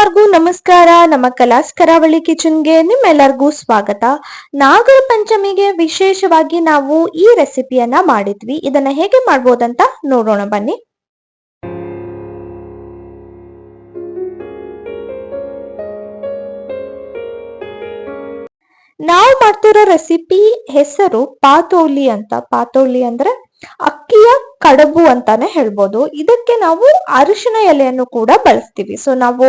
ಎಲ್ಲರಿಗೂ ನಮಸ್ಕಾರ. ನಮ್ಮ ಕಲಾಸ್ ಕರಾವಳಿ ಕಿಚನ್ಗೆ ನಿಮ್ಮೆಲ್ಲರಿಗೂ ಸ್ವಾಗತ. ನಾಗರ ಪಂಚಮಿಗೆ ವಿಶೇಷವಾಗಿ ನಾವು ಈ ರೆಸಿಪಿಯನ್ನ ಮಾಡಿದ್ವಿ. ಇದನ್ನ ಹೇಗೆ ಮಾಡ್ಬೋದಂತ ನೋಡೋಣ ಬನ್ನಿ. ನಾವು ಮಾಡ್ತಿರೋ ರೆಸಿಪಿ ಹೆಸರು ಪಾತೋಲಿ ಅಂತ. ಪಾತೋಲಿ ಅಂದ್ರೆ ಅಕ್ಕಿಯ ಕಡಬು ಅಂತಾನೆ ಹೇಳ್ಬೋದು. ಇದಕ್ಕೆ ನಾವು ಅರಿಶಿನ ಎಲೆಯನ್ನು ಕೂಡ ಬಳಸ್ತೀವಿ. ಸೊ ನಾವು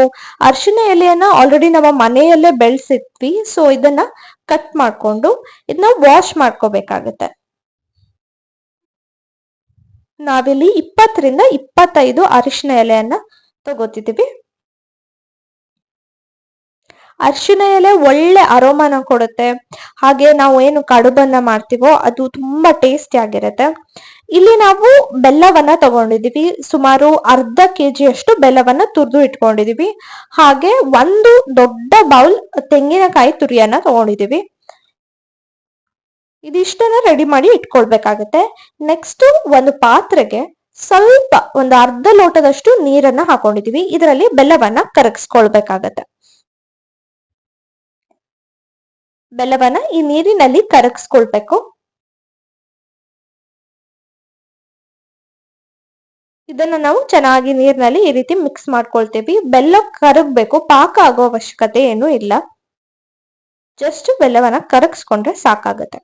ಅರಿಶಿನ ಎಲೆಯನ್ನ ಆಲ್ರೆಡಿ ನಮ್ಮ ಮನೆಯಲ್ಲೇ ಬೆಳೆಸಿದ್ವಿ. ಸೊ ಇದನ್ನ ಕಟ್ ಮಾಡ್ಕೊಂಡು ಇದನ್ನ ವಾಶ್ ಮಾಡ್ಕೋಬೇಕಾಗತ್ತೆ. ನಾವಿಲ್ಲಿ 20ರಿಂದ 25 ಅರಿಶಿನ ಎಲೆಯನ್ನ ತಗೋತಿದೀವಿ. ಅರಿಶಿನ ಎಲೆ ಒಳ್ಳೆ ಅರೋಮಾನ ಕೊಡುತ್ತೆ. ಹಾಗೆ ನಾವು ಏನು ಕಡುಬನ್ನ ಮಾಡ್ತೀವೋ ಅದು ತುಂಬಾ ಟೇಸ್ಟಿ ಆಗಿರುತ್ತೆ. ಇಲ್ಲಿ ನಾವು ಬೆಲ್ಲವನ್ನ ತಗೊಂಡಿದೀವಿ. ಸುಮಾರು ಅರ್ಧ ಕೆಜಿಯಷ್ಟು ಬೆಲ್ಲವನ್ನ ತುರಿದು ಇಟ್ಕೊಂಡಿದೀವಿ. ಹಾಗೆ ಒಂದು ದೊಡ್ಡ ಬೌಲ್ ತೆಂಗಿನಕಾಯಿ ತುರಿಯನ್ನ ತಗೊಂಡಿದೀವಿ. ಇದಿಷ್ಟನ್ನ ರೆಡಿ ಮಾಡಿ ಇಟ್ಕೊಳ್ಬೇಕಾಗತ್ತೆ. ನೆಕ್ಸ್ಟ್ ಒಂದು ಪಾತ್ರೆಗೆ ಸ್ವಲ್ಪ ಒಂದು ಅರ್ಧ ಲೋಟದಷ್ಟು ನೀರನ್ನ ಹಾಕೊಂಡಿದೀವಿ. ಇದರಲ್ಲಿ ಬೆಲ್ಲವನ್ನ ಕರಗಿಸ್ಕೊಳ್ಬೇಕಾಗತ್ತೆ. ಬೆಲ್ಲವನ್ನ ಈ ನೀರಿನಲ್ಲಿ ಕರಗಿಸ್ಕೊಳ್ಬೇಕು. ಇದನ್ನ ನಾವು ಚೆನ್ನಾಗಿ ನೀರಿನಲ್ಲಿ ಈ ರೀತಿ ಮಿಕ್ಸ್ ಮಾಡ್ಕೊಳ್ತೀವಿ. ಬೆಲ್ಲ ಕರಗಬೇಕು, ಪಾಕ ಆಗೋ ಅವಶ್ಯಕತೆ ಏನು ಇಲ್ಲ. ಜಸ್ಟ್ ಬೆಲ್ಲವನ್ನ ಕರಗಿಸ್ಕೊಂಡ್ರೆ ಸಾಕಾಗತ್ತೆ.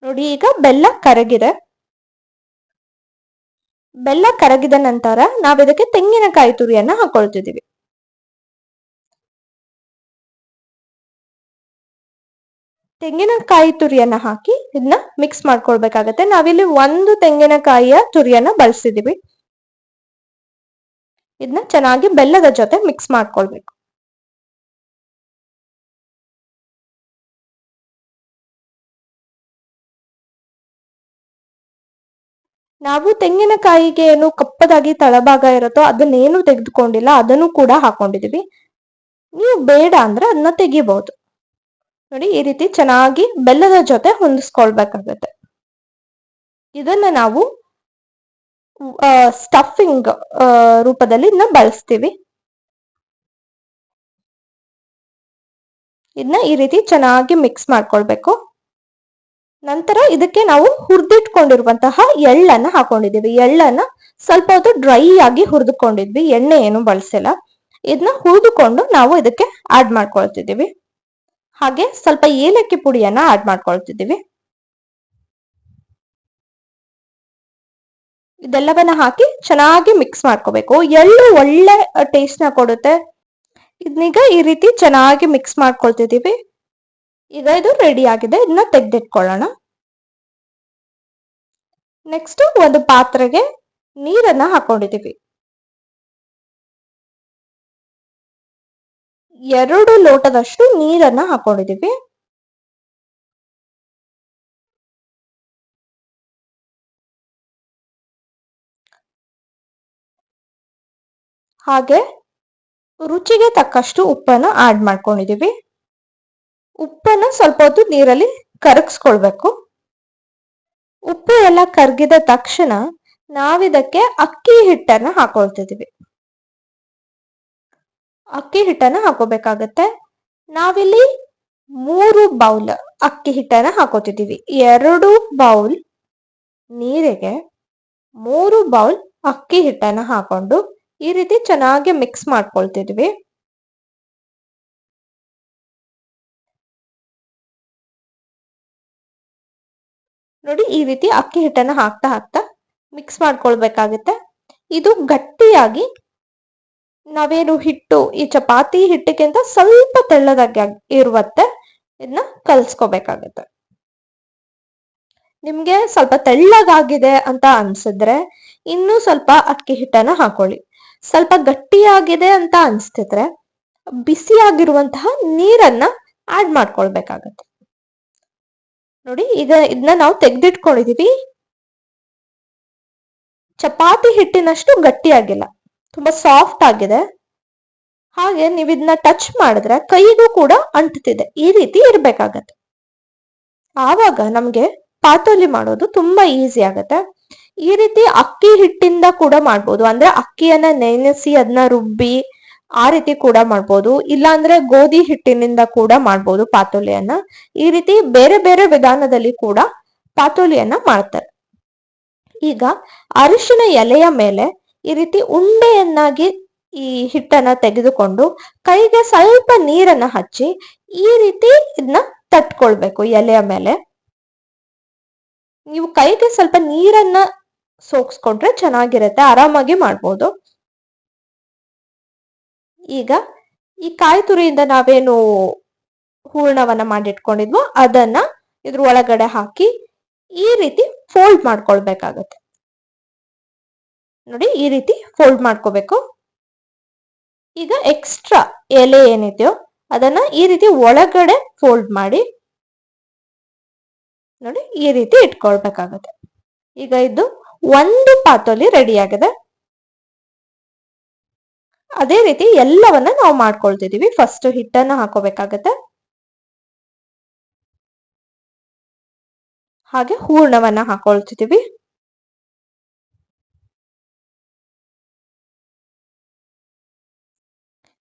ನೋಡಿ, ಈಗ ಬೆಲ್ಲ ಕರಗಿದೆ. ಬೆಲ್ಲ ಕರಗಿದ ನಂತರ ನಾವ್ ಇದಕ್ಕೆ ತೆಂಗಿನಕಾಯಿ ತುರಿಯನ್ನ ಹಾಕೊಳ್ತಿದೀವಿ. ತೆಂಗಿನಕಾಯಿ ತುರಿಯನ್ನ ಹಾಕಿ ಇದನ್ನ ಮಿಕ್ಸ್ ಮಾಡ್ಕೊಳ್ಬೇಕಾಗತ್ತೆ. ನಾವಿಲ್ಲಿ ಒಂದು ತೆಂಗಿನಕಾಯಿಯ ತುರಿಯನ್ನ ಬಳಸಿದೀವಿ. ಇದನ್ನ ಚೆನ್ನಾಗಿ ಬೆಲ್ಲದ ಜೊತೆ ಮಿಕ್ಸ್ ಮಾಡ್ಕೊಳ್ಬೇಕು. ನಾವು ತೆಂಗಿನಕಾಯಿಗೆ ಏನು ಕಪ್ಪದಾಗಿ ತಳಭಾಗ ಇರುತ್ತೋ ಅದನ್ನೇನು ತೆಗೆದುಕೊಂಡಿಲ್ಲ, ಅದನ್ನು ಕೂಡ ಹಾಕೊಂಡಿದೀವಿ. ನೀವು ಬೇಡ ಅಂದ್ರೆ ಅದನ್ನ ತೆಗಿಬಹುದು. ನೋಡಿ, ಈ ರೀತಿ ಚೆನ್ನಾಗಿ ಬೆಲ್ಲದ ಜೊತೆ ಹೊಂದಿಸ್ಕೊಳ್ಬೇಕಾಗತ್ತೆ. ಇದನ್ನ ನಾವು ಸ್ಟಫಿಂಗ್ ರೂಪದಲ್ಲಿ ಇದನ್ನ ಬಳಸ್ತೀವಿ. ಇದನ್ನ ಈ ರೀತಿ ಚೆನ್ನಾಗಿ ಮಿಕ್ಸ್ ಮಾಡ್ಕೊಳ್ಬೇಕು. ನಂತರ ಇದಕ್ಕೆ ನಾವು ಹುರಿದಿಟ್ಕೊಂಡಿರುವಂತಹ ಎಳ್ಳನ್ನ ಹಾಕೊಂಡಿದೀವಿ. ಎಳ್ಳನ್ನ ಸ್ವಲ್ಪ ಹೊತ್ತು ಡ್ರೈ ಆಗಿ ಹುರಿದುಕೊಂಡಿದ್ವಿ, ಎಣ್ಣೆ ಏನು ಬಳಸಿಲ್ಲ. ಇದನ್ನ ಹುರಿದುಕೊಂಡು ನಾವು ಇದಕ್ಕೆ ಆಡ್ ಮಾಡ್ಕೊಳ್ತಿದೀವಿ. ಹಾಗೆ ಸ್ವಲ್ಪ ಏಲಕ್ಕಿ ಪುಡಿಯನ್ನ ಆಡ್ ಮಾಡ್ಕೊಳ್ತಿದೀವಿ. ಇದೆಲ್ಲವನ್ನ ಹಾಕಿ ಚೆನ್ನಾಗಿ ಮಿಕ್ಸ್ ಮಾಡ್ಕೋಬೇಕು. ಎಳ್ಳು ಒಳ್ಳೆ ಟೇಸ್ಟ್ ನ ಕೊಡುತ್ತೆ. ಇದನ್ನೀಗ ಈ ರೀತಿ ಚೆನ್ನಾಗಿ ಮಿಕ್ಸ್ ಮಾಡ್ಕೊಳ್ತಿದೀವಿ. ಈಗ ಇದು ರೆಡಿ ಆಗಿದೆ. ಇದನ್ನ ತೆಗೆದಿಟ್ಕೊಳ್ಳೋಣ. ನೆಕ್ಸ್ಟ್ ಒಂದು ಪಾತ್ರೆಗೆ ನೀರನ್ನ ಹಾಕೊಂಡಿದೀವಿ. 2 ಲೋಟದಷ್ಟು ನೀರನ್ನ ಹಾಕೊಂಡಿದೀವಿ. ಹಾಗೆ ರುಚಿಗೆ ತಕ್ಕಷ್ಟು ಉಪ್ಪನ್ನ ಆಡ್ ಮಾಡ್ಕೊಂಡಿದೀವಿ. ಉಪ್ಪನ್ನ ಸ್ವಲ್ಪ ಹೊತ್ತು ನೀರಲ್ಲಿ ಕರಗಿಸ್ಕೊಳ್ಬೇಕು. ಉಪ್ಪು ಎಲ್ಲ ಕರಗಿದ ತಕ್ಷಣ ನಾವಿದಕ್ಕೆ ಅಕ್ಕಿ ಹಿಟ್ಟನ್ನ ಹಾಕೊಳ್ತಿದೀವಿ. ಅಕ್ಕಿ ಹಿಟ್ಟನ್ನ ಹಾಕೋಬೇಕಾಗತ್ತೆ. ನಾವಿಲ್ಲಿ 3 ಬೌಲ್ ಅಕ್ಕಿ ಹಿಟ್ಟನ್ನ ಹಾಕೋತಿದೀವಿ. 2 ಬೌಲ್ ನೀರಿಗೆ 3 ಬೌಲ್ ಅಕ್ಕಿ ಹಿಟ್ಟನ್ನ ಹಾಕೊಂಡು ಈ ರೀತಿ ಚೆನ್ನಾಗಿ ಮಿಕ್ಸ್ ಮಾಡ್ಕೊಳ್ತಿದ್ವಿ. ನೋಡಿ, ಈ ರೀತಿ ಅಕ್ಕಿ ಹಿಟ್ಟನ್ನ ಹಾಕ್ತಾ ಹಾಕ್ತಾ ಮಿಕ್ಸ್ ಮಾಡ್ಕೊಳ್ಬೇಕಾಗತ್ತೆ. ಇದು ಗಟ್ಟಿಯಾಗಿ ನಾವೇನು ಹಿಟ್ಟು ಈ ಚಪಾತಿ ಹಿಟ್ಟಿಗಿಂತ ಸ್ವಲ್ಪ ತೆಳ್ಳದಾಗಿ ಇರುವತ್ತೆ ಇದನ್ನ ಕಲ್ಸ್ಕೋಬೇಕಾಗತ್ತೆ. ನಿಮ್ಗೆ ಸ್ವಲ್ಪ ತೆಳ್ಳಗಾಗಿದೆ ಅಂತ ಅನ್ಸಿದ್ರೆ ಇನ್ನೂ ಸ್ವಲ್ಪ ಅಕ್ಕಿ ಹಿಟ್ಟನ್ನ ಹಾಕೊಳ್ಳಿ. ಸ್ವಲ್ಪ ಗಟ್ಟಿಯಾಗಿದೆ ಅಂತ ಅನ್ಸ್ತಿದ್ರೆ ಬಿಸಿಯಾಗಿರುವಂತಹ ನೀರನ್ನ ಆಡ್ ಮಾಡ್ಕೊಳ್ಬೇಕಾಗತ್ತೆ. ನೋಡಿ, ಈಗ ಇದನ್ನ ನಾವು ತೆಗ್ದಿಟ್ಕೊಂಡಿದೀವಿ. ಚಪಾತಿ ಹಿಟ್ಟಿನಷ್ಟು ಗಟ್ಟಿಯಾಗಿಲ್ಲ, ತುಂಬಾ ಸಾಫ್ಟ್ ಆಗಿದೆ. ಹಾಗೆ ನೀವು ಇದನ್ನ ಟಚ್ ಮಾಡಿದ್ರೆ ಕೈಗೂ ಕೂಡ ಅಂಟ್ತಿದೆ. ಈ ರೀತಿ ಇರ್ಬೇಕಾಗತ್ತೆ. ಆವಾಗ ನಮ್ಗೆ ಪಾತೋಲಿ ಮಾಡೋದು ತುಂಬಾ ಈಸಿ ಆಗತ್ತೆ. ಈ ರೀತಿ ಅಕ್ಕಿ ಹಿಟ್ಟಿಂದ ಕೂಡ ಮಾಡ್ಬೋದು. ಅಂದ್ರೆ ಅಕ್ಕಿಯನ್ನ ನೆನೆಸಿ ಅದನ್ನ ರುಬ್ಬಿ ಆ ರೀತಿ ಕೂಡ ಮಾಡ್ಬೋದು. ಇಲ್ಲ ಅಂದ್ರೆ ಗೋಧಿ ಹಿಟ್ಟಿನಿಂದ ಕೂಡ ಮಾಡ್ಬೋದು ಪಾತೋಲಿಯನ್ನ. ಈ ರೀತಿ ಬೇರೆ ಬೇರೆ ವಿಧಾನದಲ್ಲಿ ಕೂಡ ಪಾತೋಲಿಯನ್ನ ಮಾಡ್ತಾರೆ. ಈಗ ಅರಿಶಿನ ಎಲೆಯ ಮೇಲೆ ಈ ರೀತಿ ಉಂಡೆಯನ್ನಾಗಿ ಈ ಹಿಟ್ಟನ್ನ ತೆಗೆದುಕೊಂಡು ಕೈಗೆ ಸ್ವಲ್ಪ ನೀರನ್ನ ಹಚ್ಚಿ ಈ ರೀತಿ ಇದನ್ನ ತಟ್ಕೊಳ್ಬೇಕು ಎಲೆಯ ಮೇಲೆ. ನೀವು ಕೈಗೆ ಸ್ವಲ್ಪ ನೀರನ್ನ ಸೋಕ್ಸ್ಕೊಂಡ್ರೆ ಚೆನ್ನಾಗಿರುತ್ತೆ, ಆರಾಮಾಗಿ ಮಾಡ್ಬೋದು. ಈಗ ಈ ಕಾಯಿ ತುರಿಯಿಂದ ನಾವೇನು ಹೂರ್ಣವನ್ನ ಮಾಡಿಟ್ಕೊಂಡಿದ್ವೋ ಅದನ್ನ ಇದ್ರ ಒಳಗಡೆ ಹಾಕಿ ಈ ರೀತಿ ಫೋಲ್ಡ್ ಮಾಡ್ಕೊಳ್ಬೇಕಾಗತ್ತೆ. ನೋಡಿ, ಈ ರೀತಿ ಫೋಲ್ಡ್ ಮಾಡ್ಕೋಬೇಕು. ಈಗ ಎಕ್ಸ್ಟ್ರಾ ಎಲೆ ಏನಿದೆಯೋ ಅದನ್ನ ಈ ರೀತಿ ಒಳಗಡೆ ಫೋಲ್ಡ್ ಮಾಡಿ ನೋಡಿ ಈ ರೀತಿ ಇಟ್ಕೊಳ್ಬೇಕಾಗತ್ತೆ. ಈಗ ಇದು ಒಂದು ಪಾತೋಲಿ ರೆಡಿ ಆಗಿದೆ. ಅದೇ ರೀತಿ ಎಲ್ಲವನ್ನ ನಾವು ಮಾಡ್ಕೊಳ್ತಿದೀವಿ. ಫಸ್ಟ್ ಹಿಟ್ಟನ್ನ ಹಾಕೋಬೇಕಾಗತ್ತೆ, ಹಾಗೆ ಹೂರ್ಣವನ್ನ ಹಾಕೊಳ್ತಿದೀವಿ.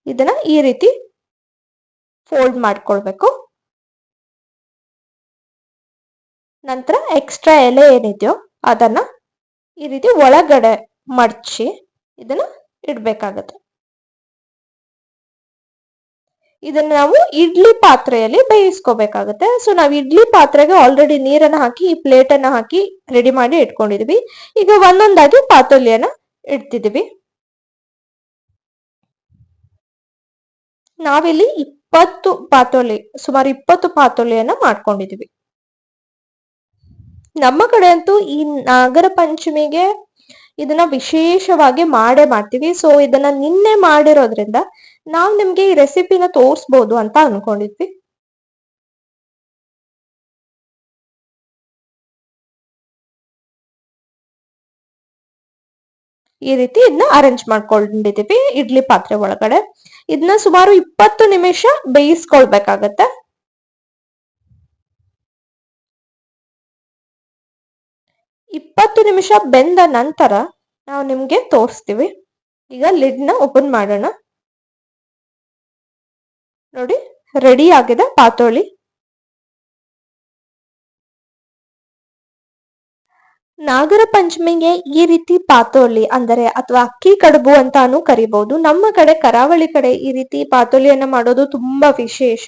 ಇದನ್ನ ಈ ರೀತಿ ಫೋಲ್ಡ್ ಮಾಡ್ಕೊಳ್ಬೇಕು. ನಂತರ ಎಕ್ಸ್ಟ್ರಾ ಎಲೆ ಏನಿದೆಯೋ ಅದನ್ನ ಈ ರೀತಿ ಒಳಗಡೆ ಮಡಚಿ ಇದನ್ನ ಇಡ್ಬೇಕಾಗತ್ತೆ. ಇದನ್ನ ನಾವು ಇಡ್ಲಿ ಪಾತ್ರೆಯಲ್ಲಿ ಬೇಯಿಸ್ಕೋಬೇಕಾಗತ್ತೆ. ಸೊ ನಾವು ಇಡ್ಲಿ ಪಾತ್ರೆಗೆ ಆಲ್ರೆಡಿ ನೀರನ್ನ ಹಾಕಿ ಈ ಪ್ಲೇಟ್ ಅನ್ನ ಹಾಕಿ ರೆಡಿ ಮಾಡಿ ಇಟ್ಕೊಂಡಿದೀವಿ. ಈಗ ಒಂದೊಂದಾಗಿ ಪಾತೋಲಿಯನ್ನ ಇಡ್ತಿದೀವಿ. ನಾವಿಲ್ಲಿ 20 ಪಾತೋಲಿ, ಸುಮಾರು 20 ಪಾತೋಲಿಯನ್ನ ಮಾಡ್ಕೊಂಡಿದೀವಿ. ನಮ್ಮ ಕಡೆ ಅಂತೂ ಈ ನಾಗರ ಪಂಚಮಿಗೆ ಇದನ್ನ ವಿಶೇಷವಾಗಿ ಮಾಡೇ ಮಾಡ್ತೀವಿ. ಸೊ ಇದನ್ನ ನಿನ್ನೆ ಮಾಡಿರೋದ್ರಿಂದ ನಾವು ನಿಮ್ಗೆ ಈ ರೆಸಿಪಿನ ತೋರಿಸ್ಬೋದು ಅಂತ ಅನ್ಕೊಂಡಿದ್ವಿ. ಈ ರೀತಿ ಇದನ್ನ ಅರೇಂಜ್ ಮಾಡ್ಕೊಂಡಿದೀವಿ ಇಡ್ಲಿ ಪಾತ್ರೆ ಒಳಗಡೆ. ಇದನ್ನ ಸುಮಾರು 20 ನಿಮಿಷ ಬೇಯಿಸ್ಕೊಳ್ಬೇಕಾಗತ್ತೆ. 20 ನಿಮಿಷ ಬೆಂದ ನಂತರ ನಾವು ನಿಮ್ಗೆ ತೋರಿಸ್ತೀವಿ. ಈಗ ಲಿಡ್ನ ಓಪನ್ ಮಾಡೋಣ. ನೋಡಿ, ರೆಡಿ ಆಗಿದೆ ಪಾತೋಳಿ. ನಾಗರ ಪಂಚಮಿಗೆ ಈ ರೀತಿ ಪಾತೋಲಿ ಅಂದರೆ ಅಥವಾ ಅಕ್ಕಿ ಕಡುಬು ಅಂತಾನು ಕರಿಬಹುದು. ನಮ್ಮ ಕಡೆ ಕರಾವಳಿ ಕಡೆ ಈ ರೀತಿ ಪಾತೋಲಿಯನ್ನ ಮಾಡೋದು ತುಂಬಾ ವಿಶೇಷ.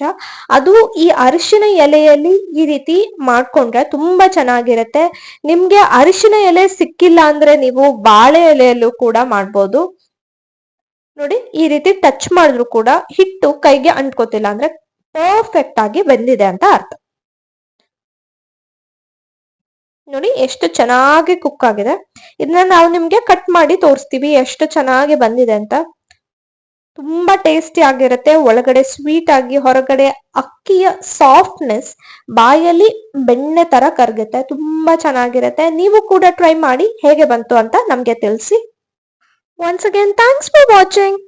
ಅದು ಈ ಅರಿಶಿನ ಎಲೆಯಲ್ಲಿ ಈ ರೀತಿ ಮಾಡ್ಕೊಂಡ್ರೆ ತುಂಬಾ ಚೆನ್ನಾಗಿರುತ್ತೆ. ನಿಮ್ಗೆ ಅರಿಶಿನ ಎಲೆ ಸಿಕ್ಕಿಲ್ಲ ಅಂದ್ರೆ ನೀವು ಬಾಳೆ ಎಲೆಯಲ್ಲೂ ಕೂಡ ಮಾಡ್ಬೋದು. ನೋಡಿ, ಈ ರೀತಿ ಟಚ್ ಮಾಡಿದ್ರು ಕೂಡ ಹಿಟ್ಟು ಕೈಗೆ ಅಂಟ್ಕೋತಿಲ್ಲ, ಅಂದ್ರೆ ಪರ್ಫೆಕ್ಟ್ ಆಗಿ ಬೆಂದಿದೆ ಅಂತ ಅರ್ಥ. ನೋಡಿ ಎಷ್ಟು ಚೆನ್ನಾಗಿ ಕುಕ್ ಆಗಿದೆ. ಇದನ್ನ ನಾವು ನಿಮ್ಗೆ ಕಟ್ ಮಾಡಿ ತೋರಿಸ್ತೀವಿ ಎಷ್ಟು ಚೆನ್ನಾಗಿ ಬಂದಿದೆ ಅಂತ. ತುಂಬಾ ಟೇಸ್ಟಿ ಆಗಿರುತ್ತೆ. ಒಳಗಡೆ ಸ್ವೀಟ್ ಆಗಿ, ಹೊರಗಡೆ ಅಕ್ಕಿಯ ಸಾಫ್ಟ್ನೆಸ್ ಬಾಯಲ್ಲಿ ಬೆಣ್ಣೆ ತರ ಕರಗುತ್ತೆ. ತುಂಬಾ ಚೆನ್ನಾಗಿರುತ್ತೆ. ನೀವು ಕೂಡ ಟ್ರೈ ಮಾಡಿ ಹೇಗೆ ಬಂತು ಅಂತ ನಮ್ಗೆ ತಿಳಿಸಿ. Once again thanks for watching.